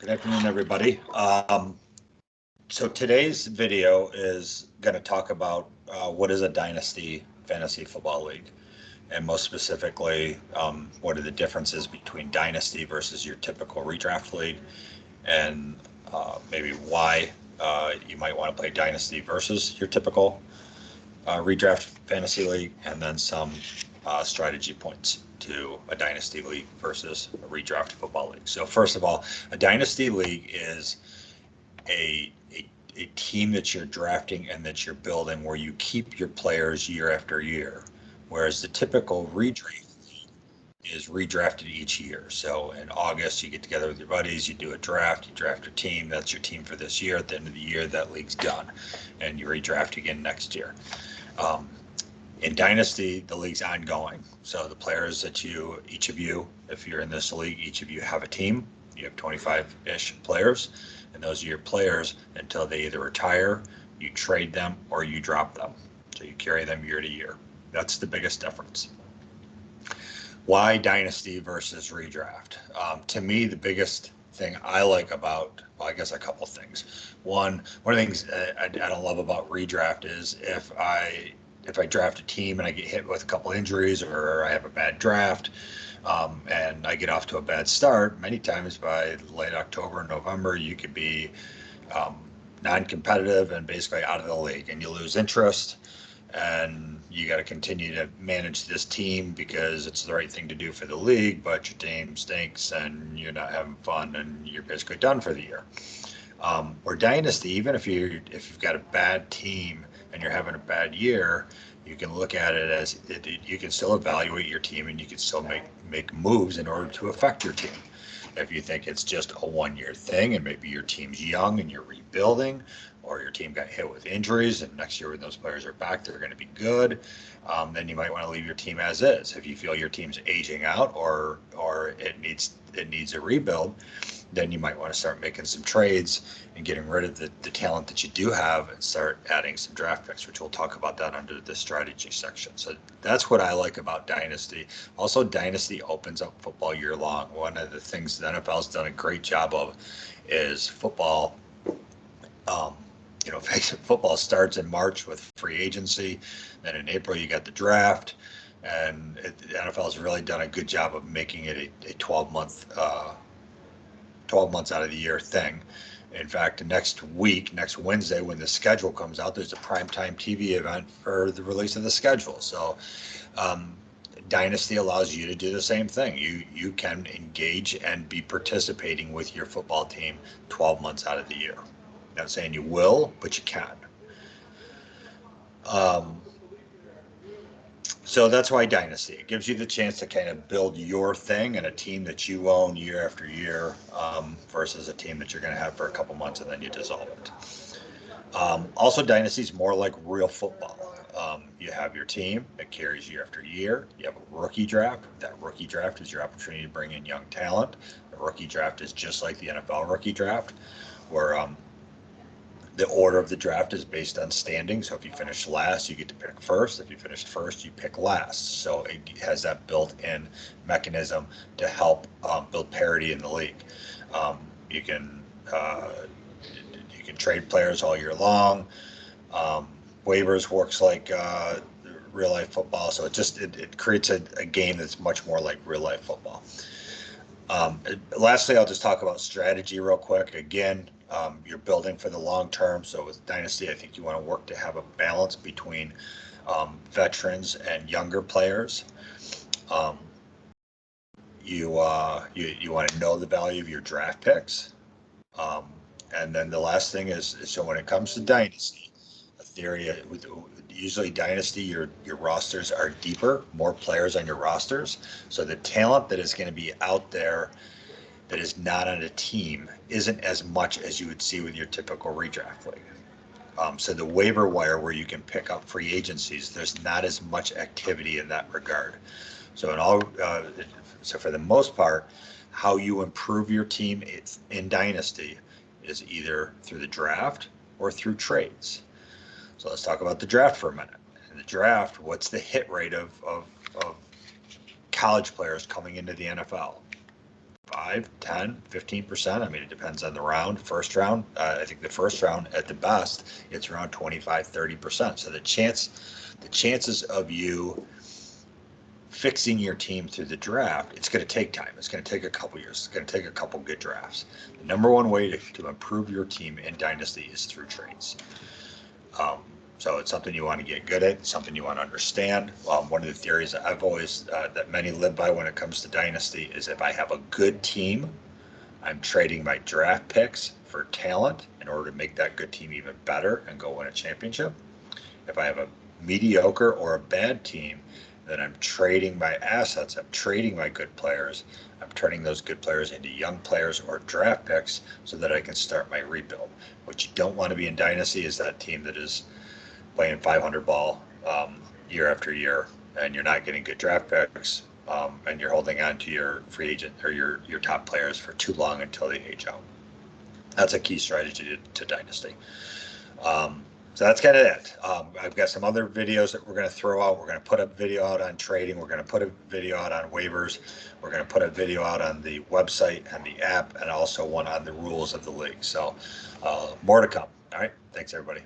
Good afternoon, everybody. So today's video is going to talk about what is a Dynasty Fantasy Football League, and most specifically, what are the differences between Dynasty versus your typical redraft league, and maybe why you might want to play Dynasty versus your typical redraft fantasy league, and then some strategy points to a Dynasty league versus a redraft football league. So first of all, a Dynasty league is a team that you're drafting and that you're building where you keep your players year after year, whereas the typical redraft is redrafted each year. So in August, you get together with your buddies, you do a draft, you draft your team, that's your team for this year. At the end of the year, that league's done, and you redraft again next year. In Dynasty, the league's ongoing. So the players that each of you, if you're in this league, each of you have a team. You have 25-ish players, and those are your players until they either retire, you trade them, or you drop them. So you carry them year to year. That's the biggest difference. Why Dynasty versus redraft? To me, the biggest thing I like about, well, I guess a couple things. One of the things I don't love about redraft is if I draft a team and I get hit with a couple injuries, or I have a bad draft, and I get off to a bad start, many times by late October, November, you could be non-competitive and basically out of the league, and you lose interest, and you got to continue to manage this team because it's the right thing to do for the league, but your team stinks and you're not having fun and you're basically done for the year. Or Dynasty, even if you've got a bad team and you're having a bad year, you can look at it as you can still evaluate your team and you can still make moves in order to affect your team. If you think it's just a one-year thing and maybe your team's young and you're rebuilding, or your team got hit with injuries and next year when those players are back, they're going to be good, then you might want to leave your team as is. If you feel your team's aging out or it needs a rebuild, then you might want to start making some trades and getting rid of the talent that you do have and start adding some draft picks, which we'll talk about that under the strategy section. So that's what I like about Dynasty. Also, Dynasty opens up football year long. One of the things the NFL's done a great job of is football. Football starts in March with free agency. Then in April, you got the draft. And the NFL has really done a good job of making it a 12 months out of the year thing. In fact, next Wednesday, when the schedule comes out, there's a primetime TV event for the release of the schedule. So Dynasty allows you to do the same thing. You can engage and be participating with your football team 12 months out of the year. Not saying you will, but you can. So that's why Dynasty. It gives you the chance to kind of build your thing and a team that you own year after year, versus a team that you're going to have for a couple months and then you dissolve it. Also, Dynasty is more like real football. You have your team that carries year after year. You have a rookie draft. That rookie draft is your opportunity to bring in young talent. The rookie draft is just like the NFL rookie draft, where the order of the draft is based on standing. So if you finish last, you get to pick first. If you finish first, you pick last. So it has that built-in mechanism to help build parity in the league. You can trade players all year long. Waivers works like real life football. So it creates a game that's much more like real life football. Lastly, I'll just talk about strategy real quick. Again, you're building for the long term. So with Dynasty, I think you want to work to have a balance between veterans and younger players. You want to know the value of your draft picks. And then the last thing is, so when it comes to Dynasty, a theory with usually Dynasty, your rosters are deeper, more players on your rosters. So the talent that is going to be out there that is not on a team isn't as much as you would see with your typical redraft league. So the waiver wire where you can pick up free agencies, there's not as much activity in that regard. So so for the most part, how you improve your team in Dynasty is either through the draft or through trades. So let's talk about the draft for a minute. In the draft, what's the hit rate of college players coming into the NFL? 5, 10, 15%. I mean, it depends on the round. First round, I think the first round at the best, it's around 25, 30%. So the chances of you fixing your team through the draft, it's going to take time. It's going to take a couple years. It's going to take a couple good drafts. The number one way to improve your team in Dynasty is through trades. So it's something you want to get good at, something you want to understand. One of the theories that I've always, that many live by when it comes to Dynasty is if I have a good team, I'm trading my draft picks for talent in order to make that good team even better and go win a championship. If I have a mediocre or a bad team, then I'm trading my assets, I'm trading my good players, I'm turning those good players into young players or draft picks so that I can start my rebuild. What you don't want to be in Dynasty is that team that is playing 500 ball year after year, and you're not getting good draft picks, and you're holding on to your free agent or your top players for too long until they age out. That's a key strategy to Dynasty. So that's kind of it. I've got some other videos that we're going to throw out. We're going to put a video out on trading. We're going to put a video out on waivers. We're going to put a video out on the website and the app, and also one on the rules of the league. So more to come. All right. Thanks, everybody.